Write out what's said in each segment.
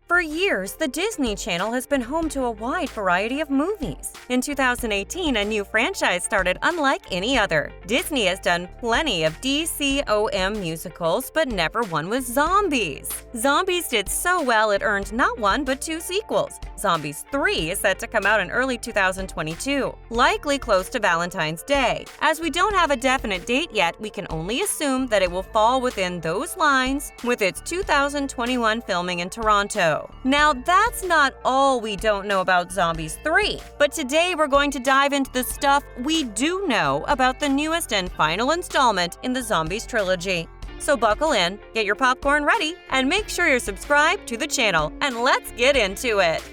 For years, the Disney Channel has been home to a wide variety of movies. In 2018, a new franchise started unlike any other. Disney has done plenty of D.C.O.M musicals, but never one with zombies. Zombies did so well it earned not one but two sequels. Zombies 3 is set to come out in early 2022, likely close to Valentine's Day. As we don't have a definite date yet, we can only assume that it will fall within those lines with its 2021 filming in Toronto. Now, that's not all we don't know about Zombies 3, but today we're going to dive into the stuff we do know about the newest and final installment in the Zombies Trilogy. So buckle in, get your popcorn ready, and make sure you're subscribed to the channel, and let's get into it.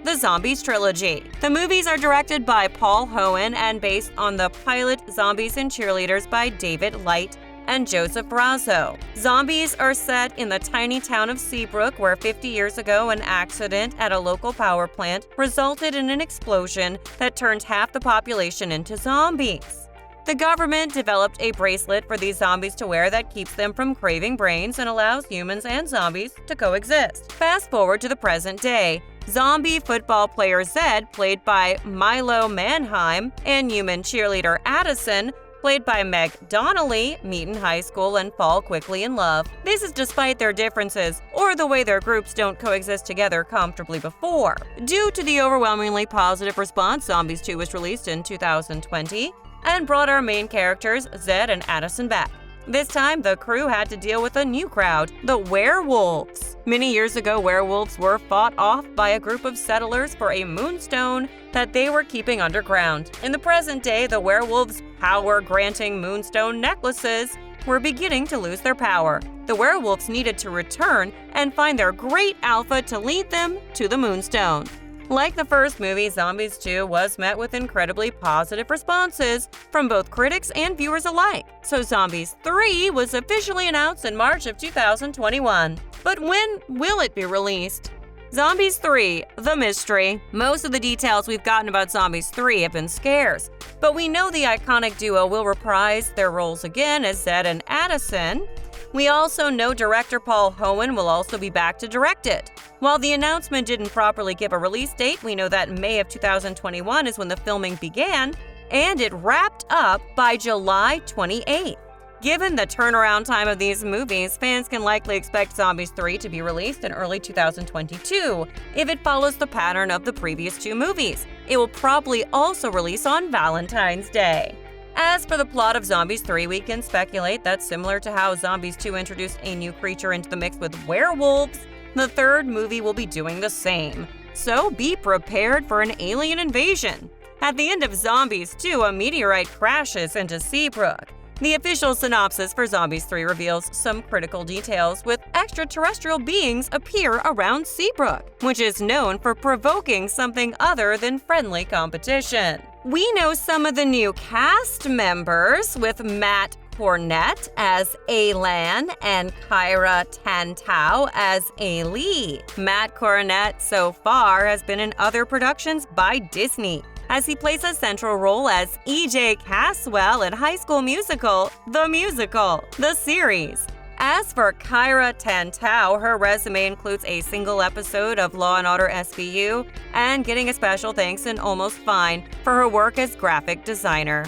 The Zombies Trilogy. The movies are directed by Paul Hoen and based on the pilot Zombies and Cheerleaders by David Light and Joseph Brazo. Zombies are set in the tiny town of Seabrook, where 50 years ago an accident at a local power plant resulted in an explosion that turned half the population into zombies. The government developed a bracelet for these zombies to wear that keeps them from craving brains and allows humans and zombies to coexist. Fast forward to the present day. Zombie football player Zed, played by Milo Manheim, and human cheerleader Addison, played by Meg Donnelly, meet in high school and fall quickly in love. This is despite their differences or the way their groups don't coexist together comfortably before. Due to the overwhelmingly positive response, Zombies 2 was released in 2020 and brought our main characters, Zed and Addison, back. This time, the crew had to deal with a new crowd, the werewolves. Many years ago, werewolves were fought off by a group of settlers for a moonstone that they were keeping underground. In the present day, the werewolves' power-granting moonstone necklaces were beginning to lose their power. The werewolves needed to return and find their great alpha to lead them to the moonstone. Like the first movie, Zombies 2 was met with incredibly positive responses from both critics and viewers alike. So Zombies 3 was officially announced in March of 2021. But when will it be released? Zombies 3, The Mystery. Most of the details we've gotten about Zombies 3 have been scarce, but we know the iconic duo will reprise their roles again as Zed and Addison. We also know director Paul Hoen will also be back to direct it. While the announcement didn't properly give a release date, we know that May of 2021 is when the filming began, and it wrapped up by July 28th. Given the turnaround time of these movies, fans can likely expect Zombies 3 to be released in early 2022 if it follows the pattern of the previous two movies. It will probably also release on Valentine's Day. As for the plot of Zombies 3, we can speculate that similar to how Zombies 2 introduced a new creature into the mix with werewolves, the third movie will be doing the same. So be prepared for an alien invasion. At the end of Zombies 2, a meteorite crashes into Seabrook. The official synopsis for Zombies 3 reveals some critical details with extraterrestrial beings appear around Seabrook, which is known for provoking something other than friendly competition. We know some of the new cast members with Matt Cornett as Alan and Kyra Tantau as A-Lee. Matt Cornett so far has been in other productions by Disney, as he plays a central role as E.J. Caswell in High School Musical, the series. As for Kyra Tantau, her resume includes a single episode of Law & Order SVU and getting a special thanks in Almost Fine for her work as graphic designer.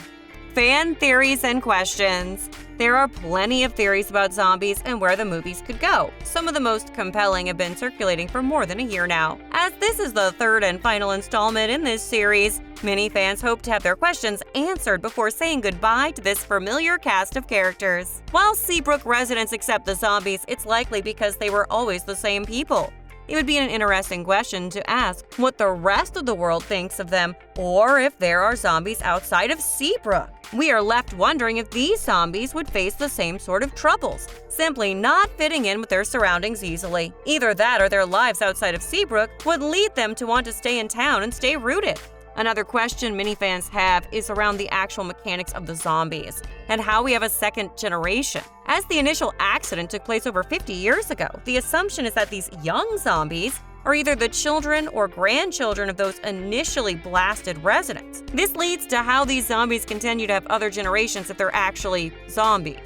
Fan theories and questions. There are plenty of theories about zombies and where the movies could go. Some of the most compelling have been circulating for more than a year now. As this is the third and final installment in this series, many fans hope to have their questions answered before saying goodbye to this familiar cast of characters. While Seabrook residents accept the zombies, it's likely because they were always the same people. It would be an interesting question to ask what the rest of the world thinks of them, or if there are zombies outside of Seabrook. We are left wondering if these zombies would face the same sort of troubles, simply not fitting in with their surroundings easily. Either that or their lives outside of Seabrook would lead them to want to stay in town and stay rooted. Another question many fans have is around the actual mechanics of the zombies and how we have a second generation. As the initial accident took place over 50 years ago, the assumption is that these young zombies are either the children or grandchildren of those initially blasted residents. This leads to how these zombies continue to have other generations if they're actually zombies.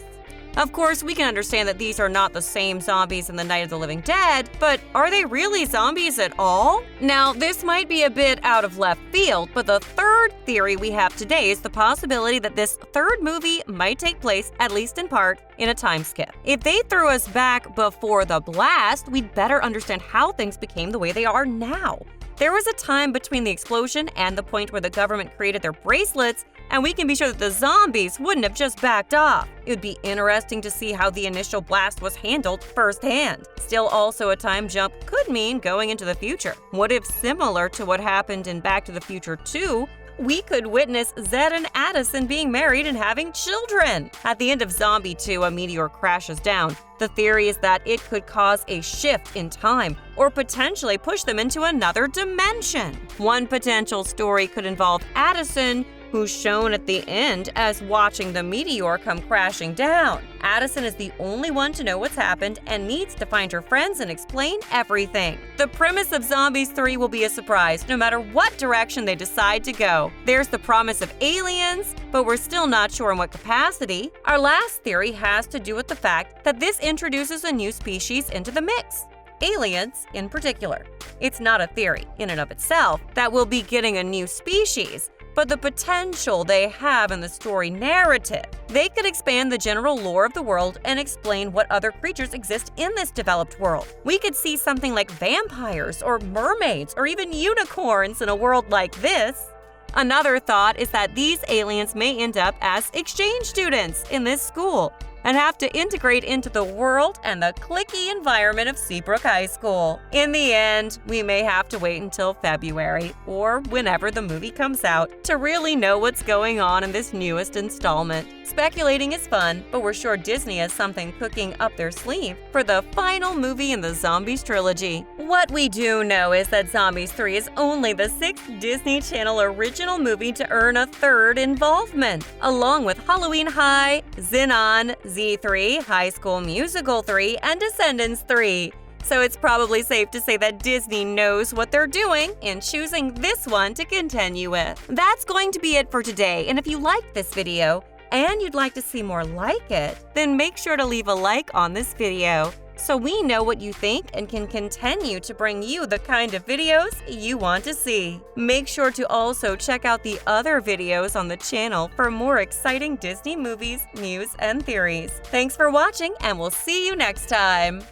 Of course, we can understand that these are not the same zombies in the Night of the Living Dead, but are they really zombies at all? Now, this might be a bit out of left field, but the third theory we have today is the possibility that this third movie might take place, at least in part, in a time skip. If they threw us back before the blast, we'd better understand how things became the way they are now. There was a time between the explosion and the point where the government created their bracelets, and we can be sure that the zombies wouldn't have just backed off. It would be interesting to see how the initial blast was handled firsthand. Still, also a time jump could mean going into the future. What if, similar to what happened in Back to the Future 2, we could witness Zed and Addison being married and having children? At the end of Zombie 2, a meteor crashes down. The theory is that it could cause a shift in time or potentially push them into another dimension. One potential story could involve Addison, who's shown at the end as watching the meteor come crashing down. Addison is the only one to know what's happened and needs to find her friends and explain everything. The premise of Zombies 3 will be a surprise, no matter what direction they decide to go. There's the promise of aliens, but we're still not sure in what capacity. Our last theory has to do with the fact that this introduces a new species into the mix. Aliens in particular. It's not a theory in and of itself that we'll be getting a new species, but the potential they have in the story narrative. They could expand the general lore of the world and explain what other creatures exist in this developed world. We could see something like vampires or mermaids or even unicorns in a world like this. Another thought is that these aliens may end up as exchange students in this school and have to integrate into the world and the cliquey environment of Seabrook High School. In the end, we may have to wait until February, or whenever the movie comes out, to really know what's going on in this newest installment. Speculating is fun, but we're sure Disney has something cooking up their sleeve for the final movie in the Zombies Trilogy. What we do know is that Zombies 3 is only the 6th Disney Channel original movie to earn a third involvement, along with Halloween High, Xenon, Z3, High School Musical 3, and Descendants 3. So it's probably safe to say that Disney knows what they're doing in choosing this one to continue with. That's going to be it for today, and if you liked this video and you'd like to see more like it, then make sure to leave a like on this video so we know what you think and can continue to bring you the kind of videos you want to see. Make sure to also check out the other videos on the channel for more exciting Disney movies, news, and theories. Thanks for watching, and we'll see you next time!